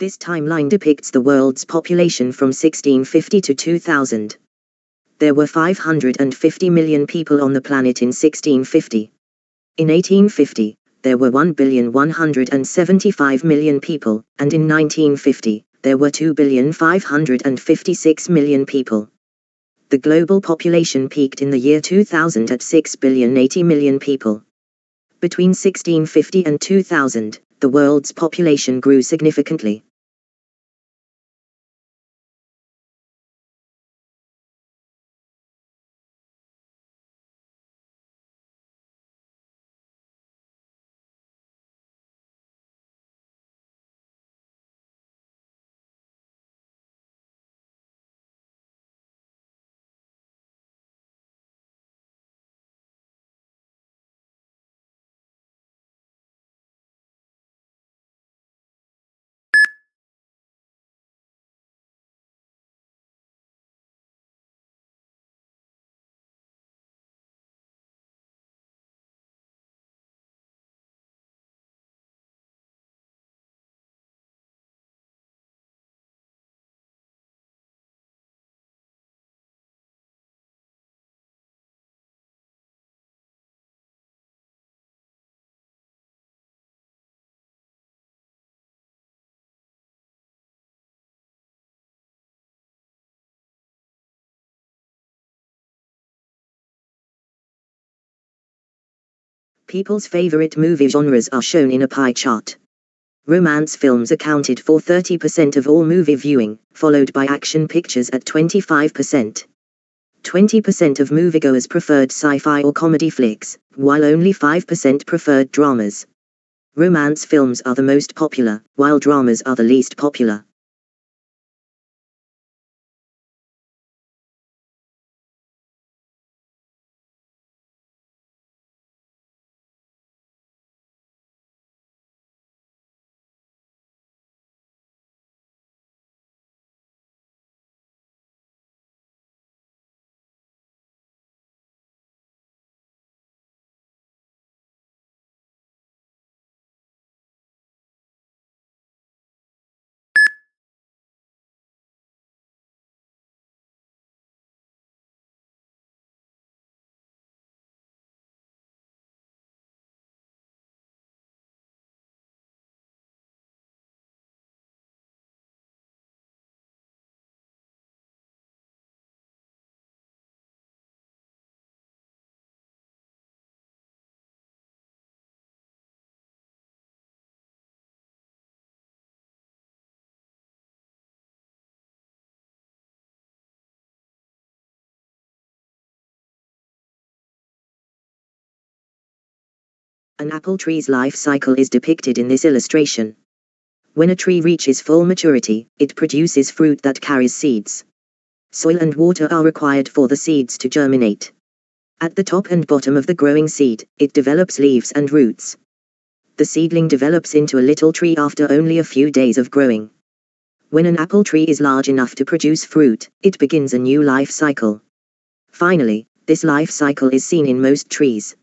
This timeline depicts the world's population from 1650 to 2000. There were 550 million people on the planet in 1650. In 1850, there were 1,175,000,000 people, and in 1950, there were 2,556,000,000 people. The global population peaked in the year 2000 at 6,080,000,000 people. Between 1650 and 2000, the world's population grew significantly. People's favorite movie genres are shown in a pie chart. Romance films accounted for 30% of all movie viewing, followed by action pictures at 25%. 20% of moviegoers preferred sci-fi or comedy flicks, while only 5% preferred dramas. Romance films are the most popular, while dramas are the least popular. An apple tree's life cycle is depicted in this illustration. When a tree reaches full maturity, it produces fruit that carries seeds. Soil and water are required for the seeds to germinate. At the top and bottom of the growing seed, it develops leaves and roots. The seedling develops into a little tree after only a few days of growing. When an apple tree is large enough to produce fruit, it begins a new life cycle. Finally, this life cycle is seen in most trees.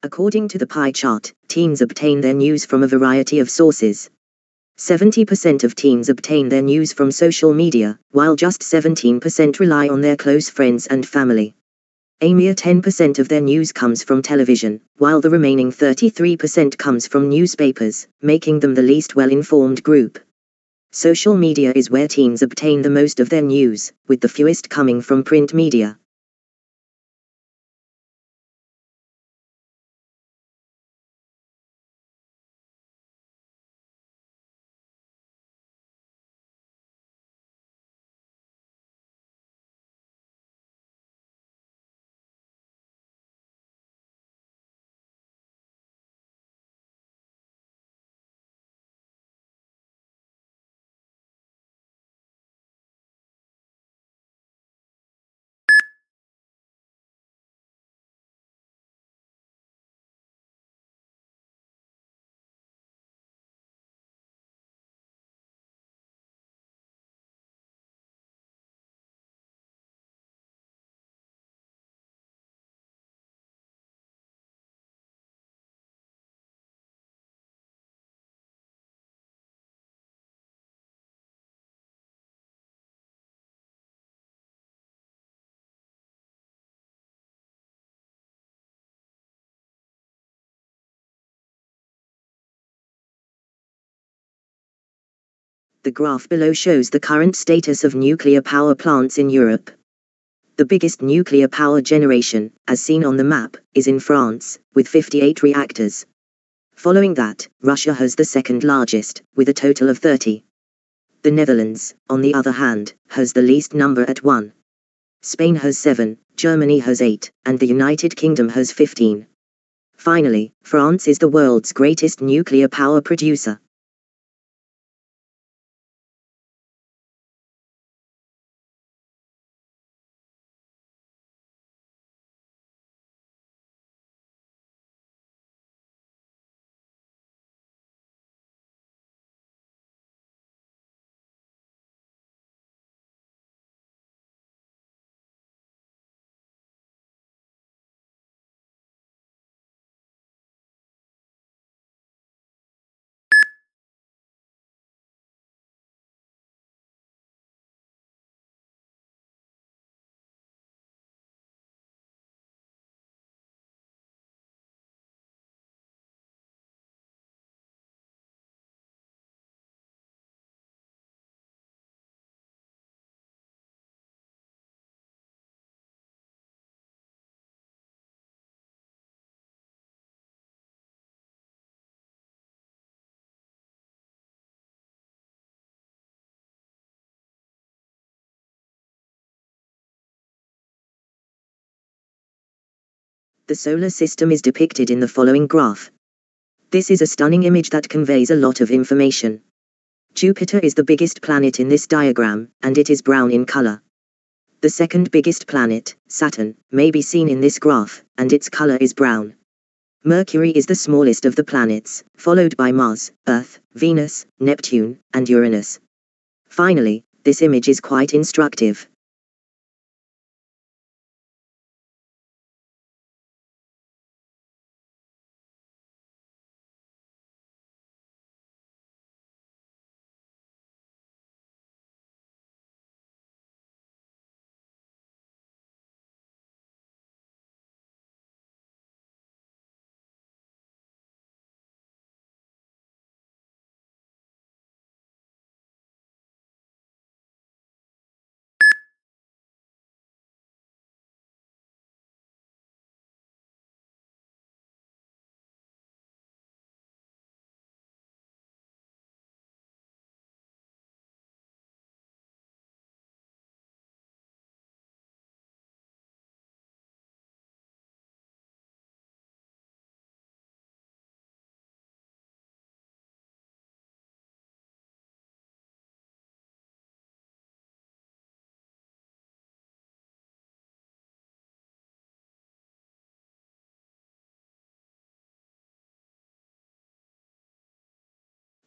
According to the pie chart, teens obtain their news from a variety of sources. 70% of teens obtain their news from social media, while just 17% rely on their close friends and family. A mere 10% of their news comes from television, while the remaining 33% comes from newspapers, making them the least well-informed group. Social media is where teens obtain the most of their news, with the fewest coming from print media. The graph below shows the current status of nuclear power plants in Europe. The biggest nuclear power generation, as seen on the map, is in France, with 58 reactors. Following that, Russia has the second largest, with a total of 30. The Netherlands, on the other hand, has the least number at 1. Spain has 7, Germany has 8, and the United Kingdom has 15. Finally, France is the world's greatest nuclear power producer. The solar system is depicted in the following graph. This is a stunning image that conveys a lot of information. Jupiter is the biggest planet in this diagram, and it is brown in color. The second biggest planet, Saturn, may be seen in this graph, and its color is brown. Mercury is the smallest of the planets, followed by Mars, Earth, Venus, Neptune, and Uranus. Finally, this image is quite instructive.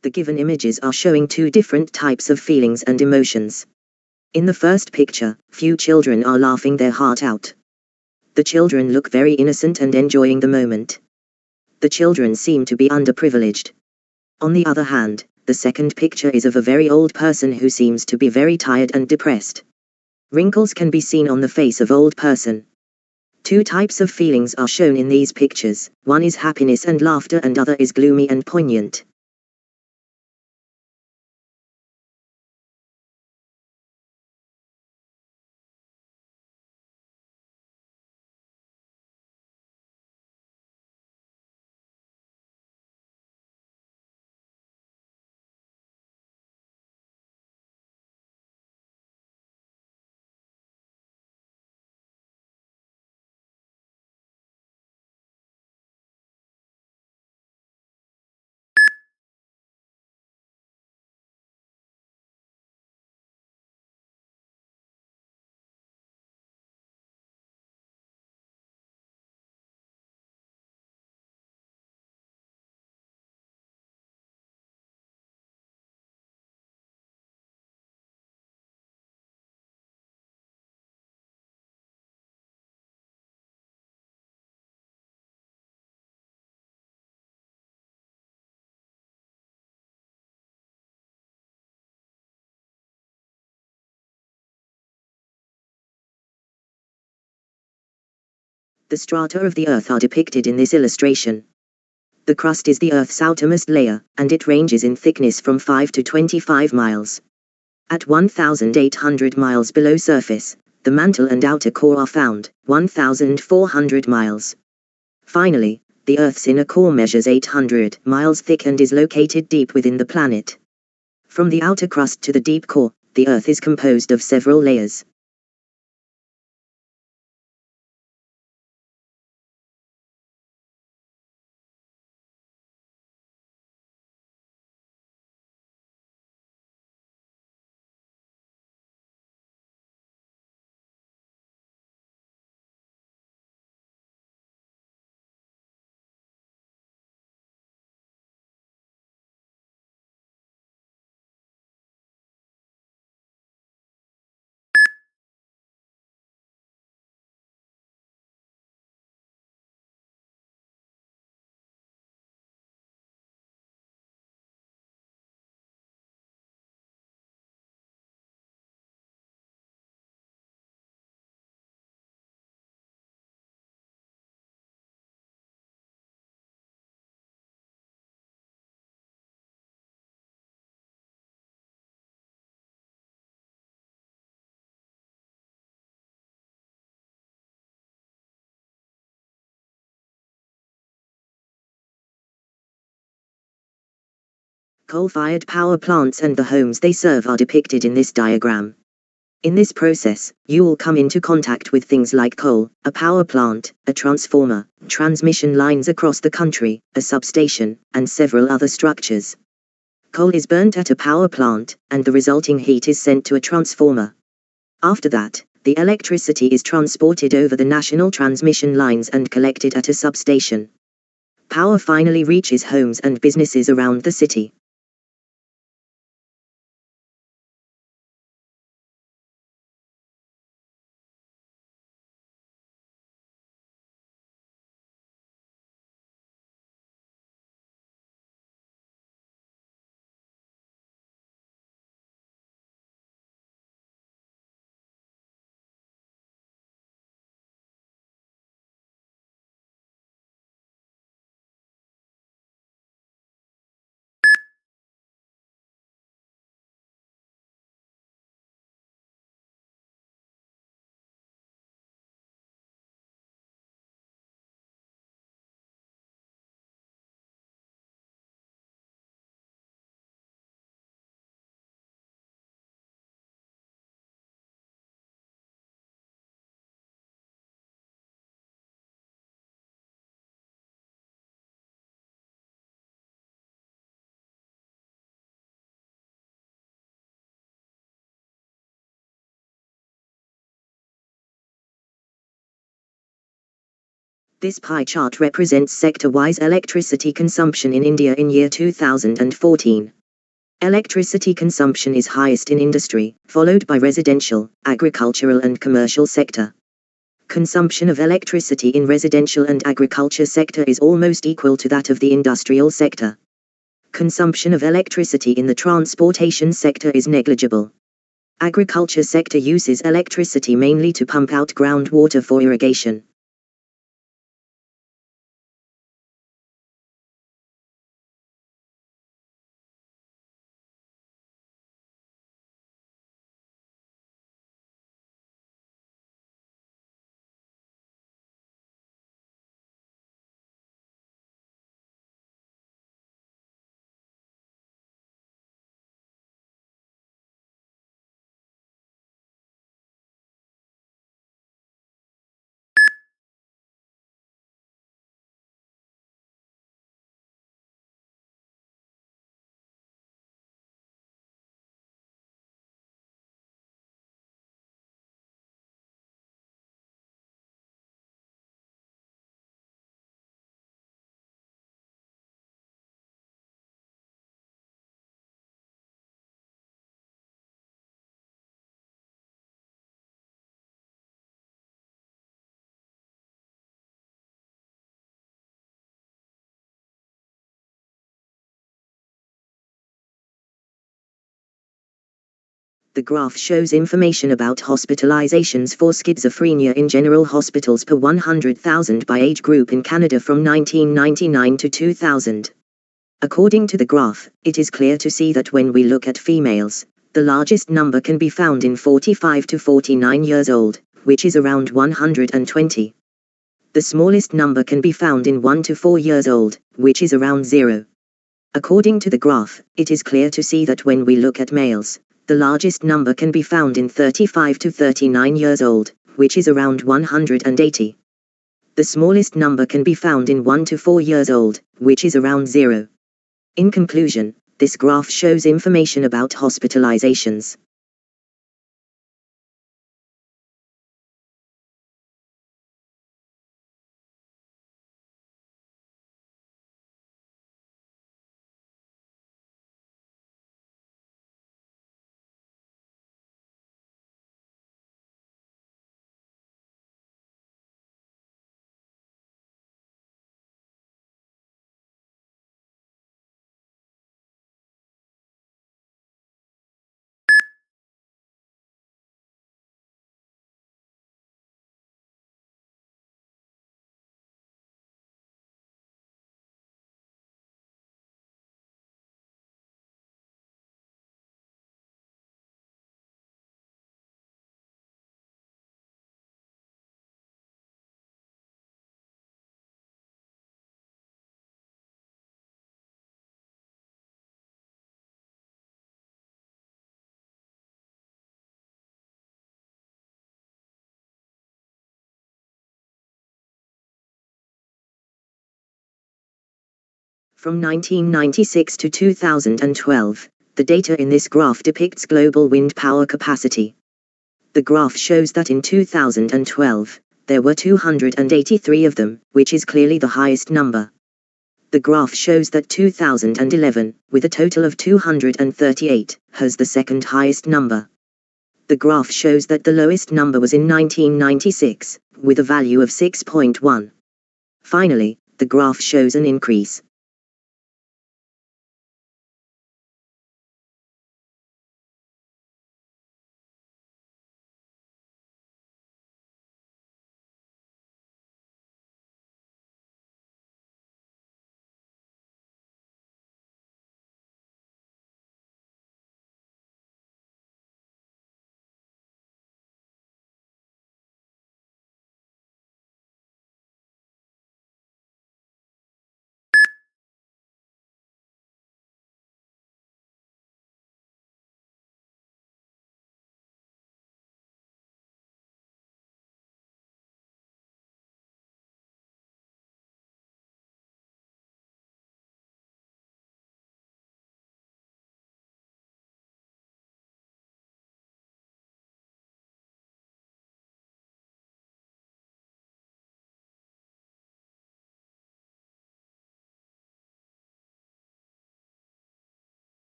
The given images are showing two different types of feelings and emotions. In the first picture, few children are laughing their heart out. The children look very innocent and enjoying the moment. The children seem to be underprivileged. On the other hand, the second picture is of a very old person who seems to be very tired and depressed. Wrinkles can be seen on the face of old person. Two types of feelings are shown in these pictures, one is happiness and laughter and other is gloomy and poignant. The strata of the Earth are depicted in this illustration. The crust is the Earth's outermost layer, and it ranges in thickness from 5 to 25 miles. At 1,800 miles below surface, the mantle and outer core are found, 1,400 miles. Finally, the Earth's inner core measures 800 miles thick and is located deep within the planet. From the outer crust to the deep core, the Earth is composed of several layers. Coal-fired power plants and the homes they serve are depicted in this diagram. In this process, you will come into contact with things like coal, a power plant, a transformer, transmission lines across the country, a substation, and several other structures. Coal is burnt at a power plant, and the resulting heat is sent to a transformer. After that, the electricity is transported over the national transmission lines and collected at a substation. Power finally reaches homes and businesses around the city. This pie chart represents sector-wise electricity consumption in India in year 2014. Electricity consumption is highest in industry, followed by residential, agricultural and commercial sector. Consumption of electricity in residential and agriculture sector is almost equal to that of the industrial sector. Consumption of electricity in the transportation sector is negligible. Agriculture sector uses electricity mainly to pump out groundwater for irrigation. The graph shows information about hospitalizations for schizophrenia in general hospitals per 100,000 by age group in Canada from 1999 to 2000. According to the graph, it is clear to see that when we look at females, the largest number can be found in 45 to 49 years old, which is around 120. The smallest number can be found in 1 to 4 years old, which is around 0. According to the graph, it is clear to see that when we look at males, the largest number can be found in 35 to 39 years old, which is around 180. The smallest number can be found in 1 to 4 years old, which is around 0. In conclusion, this graph shows information about hospitalizations. From 1996 to 2012, the data in this graph depicts global wind power capacity. The graph shows that in 2012, there were 283 of them, which is clearly the highest number. The graph shows that 2011, with a total of 238, has the second highest number. The graph shows that the lowest number was in 1996, with a value of 6.1. Finally, the graph shows an increase.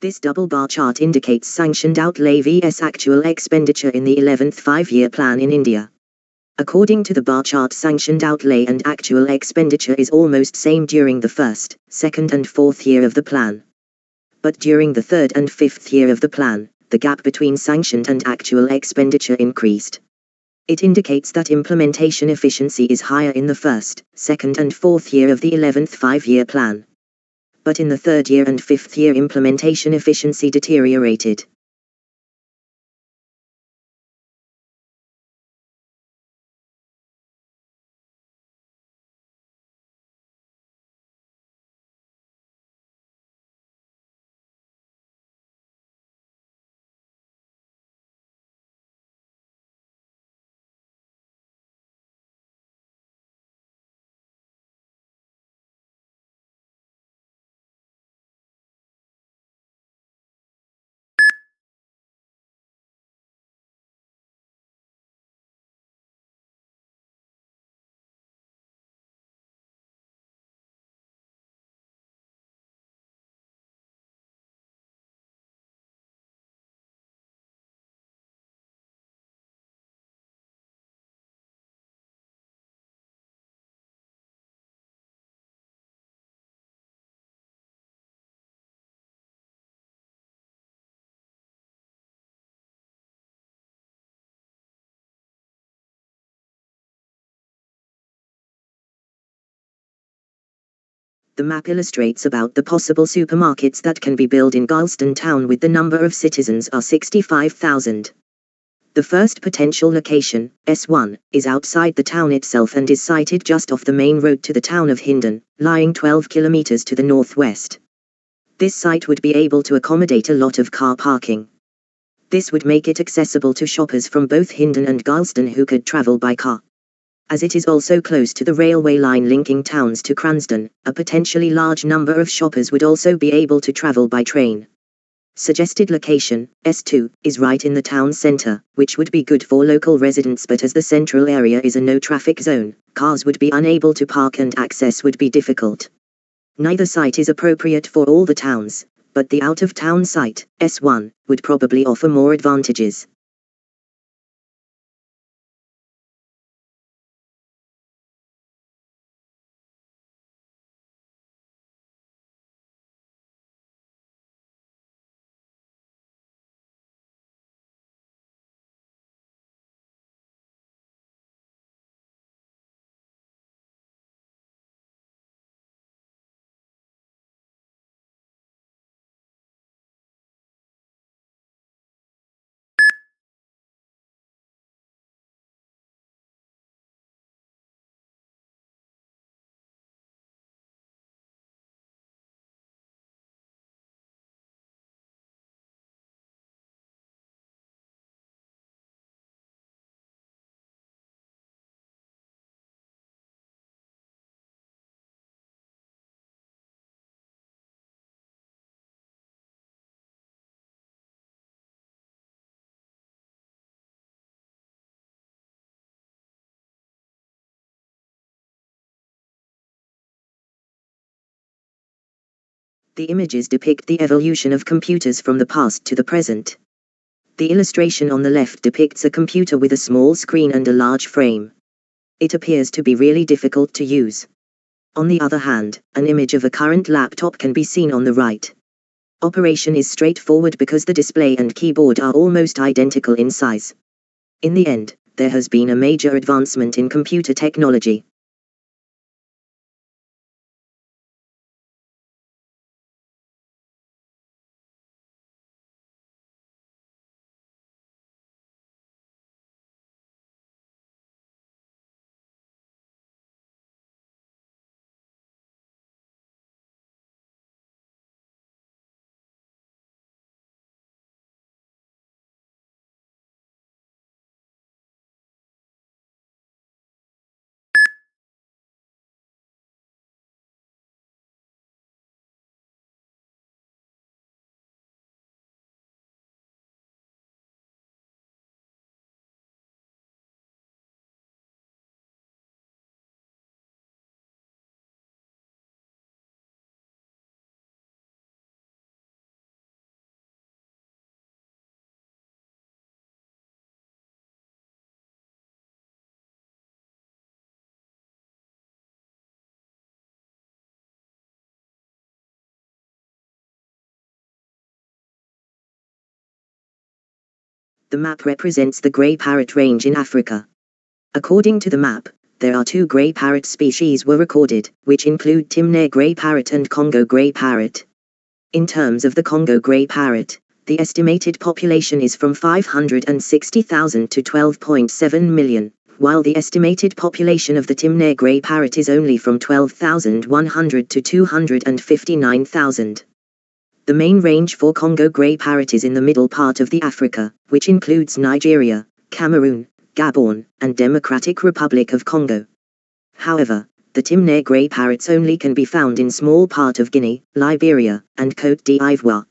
This double bar chart indicates sanctioned outlay vs actual expenditure in the 11th five-year plan in India. According to the bar chart, sanctioned outlay and actual expenditure is almost same during the first, second and fourth year of the plan. But during the third and fifth year of the plan, the gap between sanctioned and actual expenditure increased. It indicates that implementation efficiency is higher in the first, second and fourth year of the 11th five-year plan. But in the third year and fifth year, implementation efficiency deteriorated. The map illustrates about the possible supermarkets that can be built in Galston town with the number of citizens are 65,000. The first potential location, S1, is outside the town itself and is sited just off the main road to the town of Hindon, lying 12 kilometers to the northwest. This site would be able to accommodate a lot of car parking. This would make it accessible to shoppers from both Hindon and Galston who could travel by car. As it is also close to the railway line linking towns to Cranston, a potentially large number of shoppers would also be able to travel by train. Suggested location, S2, is right in the town centre, which would be good for local residents, but as the central area is a no-traffic zone, cars would be unable to park and access would be difficult. Neither site is appropriate for all the towns, but the out-of-town site, S1, would probably offer more advantages. The images depict the evolution of computers from the past to the present. The illustration on the left depicts a computer with a small screen and a large frame. It appears to be really difficult to use. On the other hand, an image of a current laptop can be seen on the right. Operation is straightforward because the display and keyboard are almost identical in size. In the end, there has been a major advancement in computer technology. The map represents the grey parrot range in Africa. According to the map, there are 2 grey parrot species were recorded, which include Timneh grey parrot and Congo grey parrot. In terms of the Congo grey parrot, the estimated population is from 560,000 to 12.7 million, while the estimated population of the Timneh grey parrot is only from 12,100 to 259,000. The main range for Congo grey parrot is in the middle part of the Africa, which includes Nigeria, Cameroon, Gabon, and Democratic Republic of Congo. However, the Timneh grey parrots only can be found in small part of Guinea, Liberia, and Côte d'Ivoire.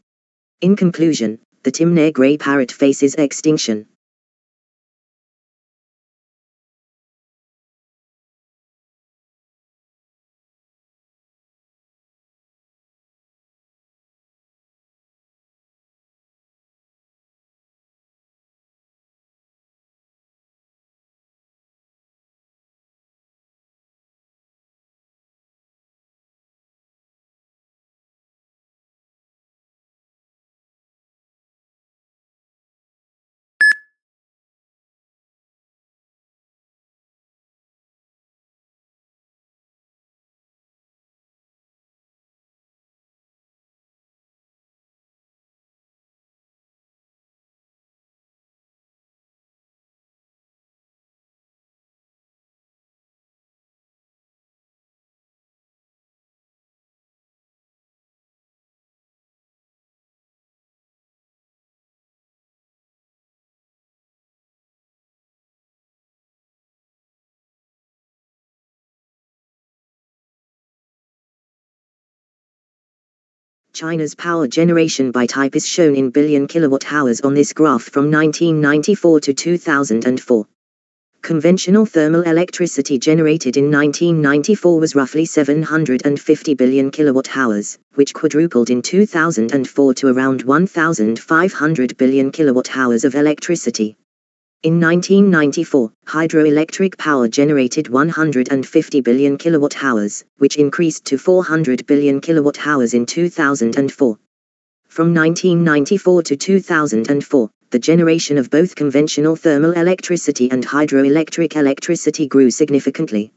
In conclusion, the Timneh grey parrot faces extinction. China's power generation by type is shown in billion kilowatt-hours on this graph from 1994 to 2004. Conventional thermal electricity generated in 1994 was roughly 750 billion kilowatt-hours, which quadrupled in 2004 to around 1,500 billion kilowatt-hours of electricity. In 1994, hydroelectric power generated 150 billion kilowatt-hours, which increased to 400 billion kilowatt-hours in 2004. From 1994 to 2004, the generation of both conventional thermal electricity and hydroelectric electricity grew significantly.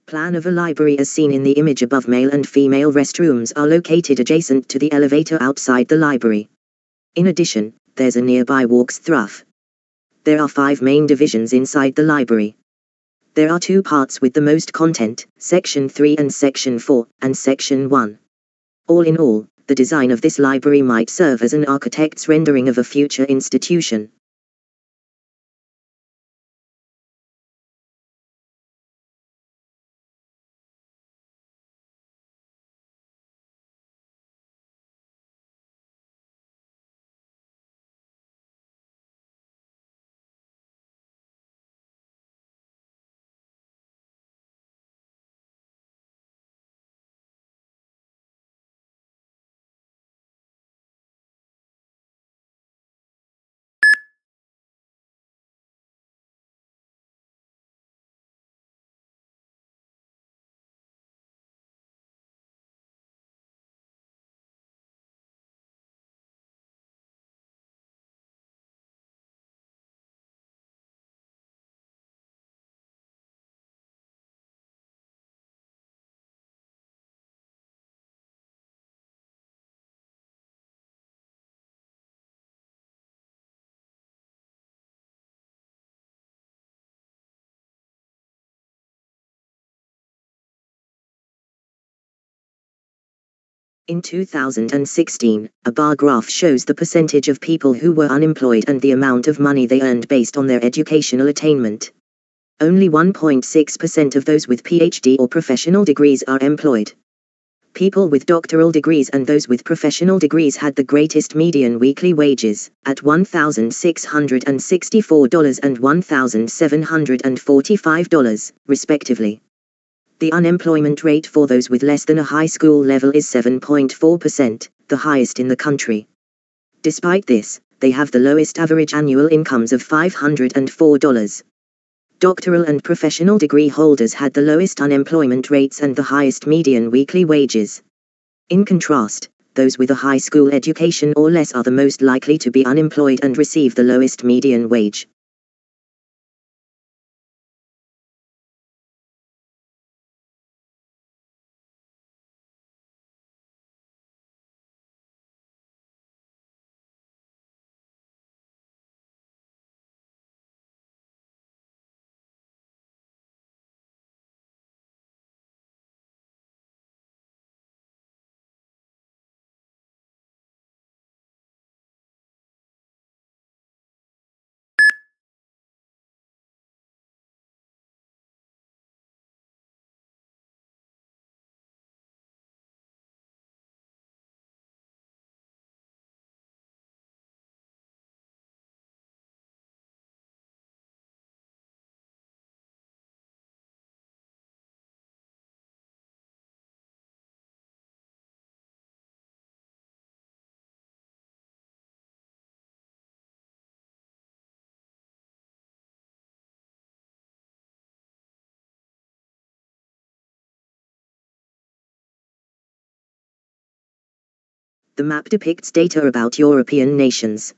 Plan of a library as seen in the image above. Male and female restrooms are located adjacent to the elevator outside the library. In addition, there's a nearby walks through. There are 5 main divisions inside the library. There are 2 parts with the most content, Section 3 and Section 4, and Section 1. All in all, the design of this library might serve as an architect's rendering of a future institution. In 2016, a bar graph shows the percentage of people who were unemployed and the amount of money they earned based on their educational attainment. Only 1.6% of those with PhD or professional degrees are employed. People with doctoral degrees and those with professional degrees had the greatest median weekly wages, at $1,664 and $1,745, respectively. The unemployment rate for those with less than a high school level is 7.4%, the highest in the country. Despite this, they have the lowest average annual incomes of $504. Doctoral and professional degree holders had the lowest unemployment rates and the highest median weekly wages. In contrast, those with a high school education or less are the most likely to be unemployed and receive the lowest median wage. The map depicts data about European nations.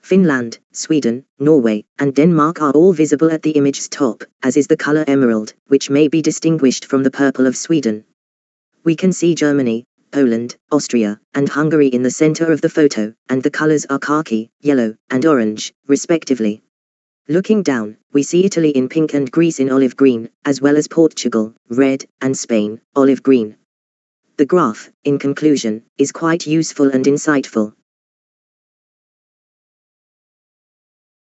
Finland, Sweden, Norway, and Denmark are all visible at the image's top, as is the color emerald, which may be distinguished from the purple of Sweden. We can see Germany, Poland, Austria, and Hungary in the center of the photo, and the colors are khaki, yellow, and orange, respectively. Looking down, we see Italy in pink and Greece in olive green, as well as Portugal, red, and Spain, olive green. The graph, in conclusion, is quite useful and insightful.